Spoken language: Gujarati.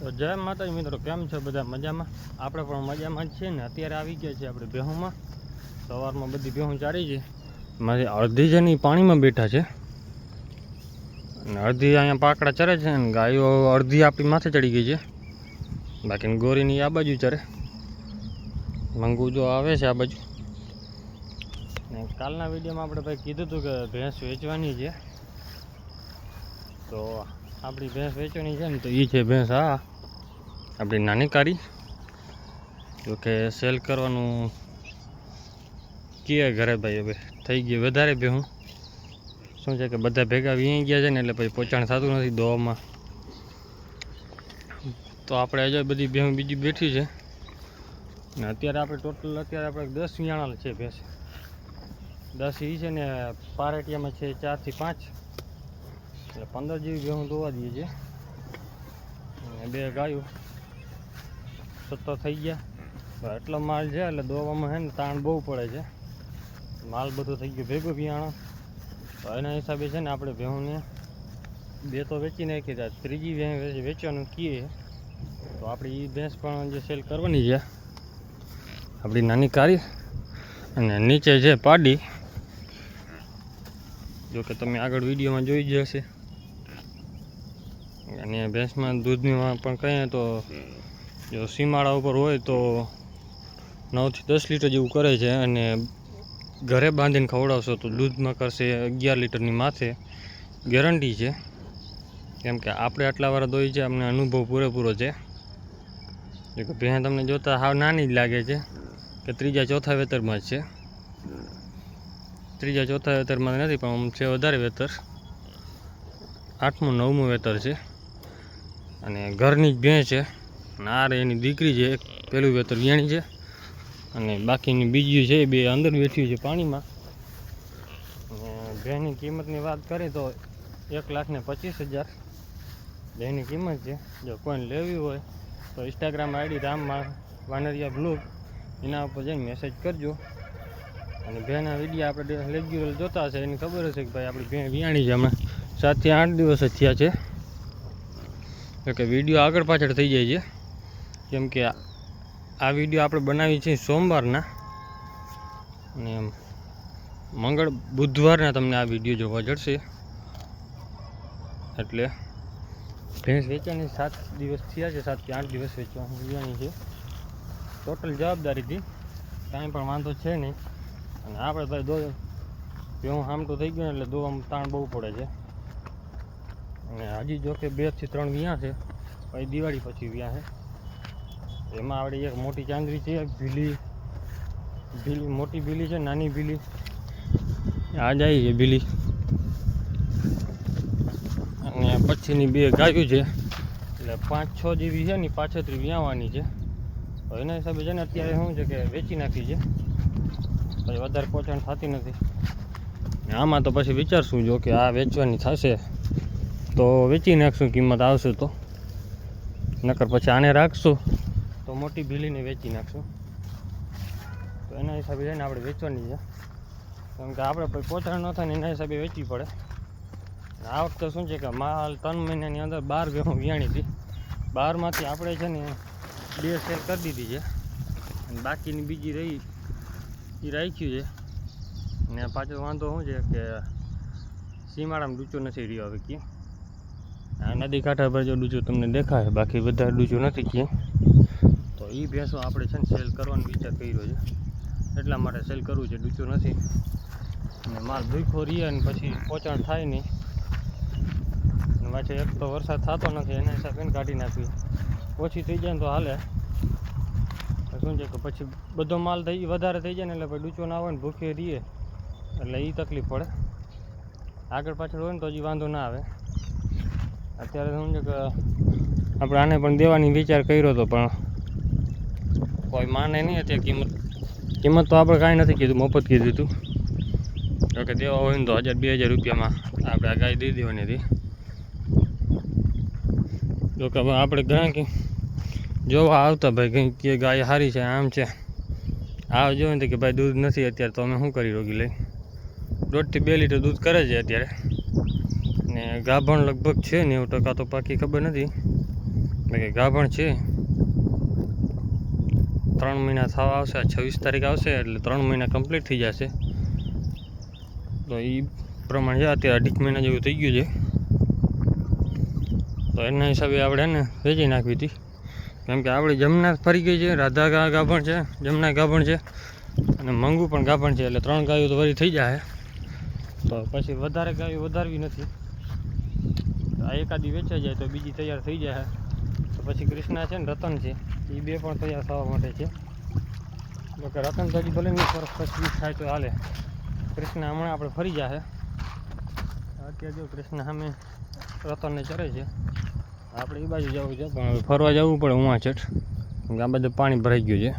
તો જય માતાજી મિત્રો, કેમ છે બધા? મજામાં? આપણે પણ મજામાં જ છીએ ને. અત્યારે આવી ગયા છે આપણે બેહુમાં. સવારમાં બધી બેહું ચારી છે. મારી અડધી જણી પાણીમાં બેઠા છે અને અડધી અહીંયા પાકડા ચરે છે ને ગાયો અડધી આપણી માથે ચડી ગઈ છે. બાકી ગોરીની આ બાજુ ચરે. મંગુ જો આવે છે આ બાજુ. ને કાલના વિડીયોમાં આપણે ભાઈ કીધું હતું કે ભેંસ વેચવાની છે. તો આપણી ભેંસ વેચવાની છે ને, તો એ છે ભેંસ આ આપણી નાની કારી. જો કે સેલ કરવાનું કહે ઘરે ભાઈ. હવે થઈ ગઈ વધારે ભેહું. શું છે કે બધા ભેગા વીણી ગયા છે ને, એટલે પછી પોચાણ થતું નથી દોવામાં. તો આપણે હજુ બધી ભેહું બીજી બેઠી છે ને. અત્યારે આપણે ટોટલ આપણે 10 વિયાણા છે ભેંસ. 10 એ છે ને પારેટિયામાં છે 4 થી 5, એટલે 15 જેવી ભેહું દોવા દઈએ છે. અને 2 ગાયો 17 થઈ ગયા. એટલો માલ છે એટલે દોવામાં છે ને તાણ બહુ પડે છે. માલ બધો થઈ ગયો ભેગો વિયાણો. તો એના હિસાબે છે ને આપણે ભેહુંને 2 તો વેચી નાખી હતા. ત્રીજી ભેંસ વેચવાનું કીએ. તો આપણી એ ભેંસ પણ જે સેલ કરવાની છે આપણી નાની કારી. અને નીચે છે પાડી. જો કે તમે આગળ વિડીયોમાં જોઈ જ હશે. અને ભેંસમાં દૂધની પણ કહીએ તો જો સીમાડા ઉપર હોય તો 9 થી 10 લીટર જેવું કરે છે. અને ઘરે બાંધીને ખવડાવશો તો દૂધમાં કરશે 11 લીટરની માથે ગેરંટી છે. કેમ કે આપણે આટલા વાર દોઈ છે, અમને અનુભવ પૂરેપૂરો છે. જો કે ભેંસ તમને જોતા હાવ નાની જ લાગે છે કે 3જા 4થા વેતરમાં જ છે. 3જા 4થા વેતરમાં નથી, પણ છે વધારે વેતર. 8મું 9મું વેતર છે. અને ઘરની જ ભેંસ છે. અને આ એની દીકરી છે. એક પહેલું વેતર વિયાણી છે અને બાકીની બીજી છે 2 અંદર બેઠી છે પાણીમાં. અને ભેંસની કિંમતની વાત કરીએ તો 1,25,000 ભેંસની કિંમત છે. જો કોઈને લેવી હોય તો ઇન્સ્ટાગ્રામ આઈડી રામ વાનરિયા બ્લોગ, એના ઉપર જઈને મેસેજ કરજો. અને ભેંના વિડીયો આપણે રેગ્યુલર જોતા હશે, એની ખબર હશે કે ભાઈ આપણી ભેં વિયાણી છે. હમણાં 7 થી 8 દિવસ જ થયા છે. કે વિડીયો આગળ પાછળ થઈ જાય છે. કેમ કે આ વિડીયો આપણે બનાવી છે સોમવારના, અને બુધવારના તમને આ વિડીયો જોવા જશે. એટલે ભેંસ વેચવાની 7 દિવસ થયા છે. 7 થી 8 દિવસ વેચવાની છે. ટોટલ જવાબદારીથી કાંઈ પણ વાંધો છે નહીં. અને આપણે ભાઈ ભેહું હામટું થઈ ગયું એટલે દોવામાં તાણ બહુ પડે છે. અને હજી જો કે 2 થી 3 વિયા છે. પછી દિવાળી પછી વિયા છે. એમાં આપણે એક મોટી ચાંદરી છે, એક ભીલી મોટી ભીલી છે, નાની ભીલી આ જાય છે ભીલી. અને પછીની 2 ગાયું છે. એટલે 5-6 જેવી છે ને પાછળથી વિયાવાની છે. તો એના હિસાબે છે ને અત્યારે શું છે કે વેચી નાખી છે. પછી વધારે પોચાણ થતી નથી. આમાં તો પછી વિચારશું. જો કે આ વેચવાની થશે તો વેચી નાખશું, કિંમત આવશે તો. નકર પછી આને રાખશું તો મોટી ભીલીને વેચી નાખશું. તો એના હિસાબે છે ને આપણે વેચવાની છે. કેમ કે આપણે પછી પોચાણ ન થાય ને એના હિસાબે વેચવી પડે. આ વખતે શું છે કે માલ 3 મહિનાની અંદર 12 ભેહું વિયાણી હતી. 12માંથી આપણે છે ને 2 સેલ કરી દીધી છે. અને બાકીની બીજી રહી એ રાખ્યું છે. ને પાછો વાંધો શું છે કે સીમાડામાં ડૂચો નથી રહ્યો હવે ક્યાં. આ નદી કાંઠા પર જો ડૂચો તમને દેખાય, બાકી બધા ડૂચો નથી ક્યાં. તો એ ભેંસો આપણે છે ને સેલ કરવાનો વિચાર કર્યો છે. એટલા માટે સેલ કરવું છે, ડૂચો નથી. અને માલ ભૂખો રહીએ ને પછી પોચાણ થાય નહીં. અને પાછો એક તો વરસાદ થતો નથી, એના હિસાબે કાઢી નાખવી. ઓછી થઈ જાય ને તો હાલે. શું છે કે પછી બધો માલ વધારે થઈ જાય ને એટલે પછી ડૂચો ના હોય ને ભૂખે રહીએ એટલે એ તકલીફ પડે. આગળ પાછળ હોય ને તો હજી વાંધો ના આવે. અત્યારે શું છે કે આપણે આને પણ દેવાની વિચાર કર્યો હતો, પણ કોઈ માને નહીં. અત્યારે કિંમત તો આપણે કાંઈ નથી કીધું, મફત કીધું હતું. તો કે દેવા હોય ને તો 1,000-2,000 રૂપિયામાં આપણે આ ગાય દઈ દેવાની હતી. જો કે આપણે ઘણા જોવા આવતા ભાઈ કંઈક કે ગાય સારી છે, આમ છે. આ જોયું ને કે ભાઈ દૂધ નથી અત્યારે, તો અમે શું કરી રોગી લઈ. 1.5 થી 2 લીટર દૂધ કરે છે અત્યારે. ને ગાભણ લગભગ છે 90% તો પાકી ખબર નથી એટલે કે ગાભણ છે 3 મહિના થવા આવશે. 26 તારીખ આવશે એટલે 3 મહિના કમ્પ્લીટ થઈ જશે. તો એ પ્રમાણે છે અત્યારે 2.5 મહિના જેવું થઈ ગયું છે. તો એના હિસાબે આપણે એને વેચી નાખવી હતી, કેમ કે આપણી જમના ફરી ગઈ છે. રાધા ગાભણ છે, જમના ગાભણ છે અને મંગુ પણ ગાભણ છે, એટલે 3 ગાયો તો વળી થઈ જાય. તો પછી વધારે ગાયો વધારવી નથી. આ એકાદી વેચાઈ જાય તો બીજી તૈયાર થઈ જાય. તો પછી કૃષ્ણા છે ને રતન છે, એ બે પણ તૈયાર થવા માટે છે. કે રતન તો હજી ભલે 20 વર્ષ પછી થાય તો હાલે. કૃષ્ણ હમણાં આપણે ફરી જાય. અત્યારે જો કૃષ્ણ સામે રતનને ચરે છે. આપણે એ બાજુ જવું છે, પણ હવે ફરવા જવું પડે ઉવા છેઠ, કેમ કે આ બધું પાણી ભરાઈ ગયું છે.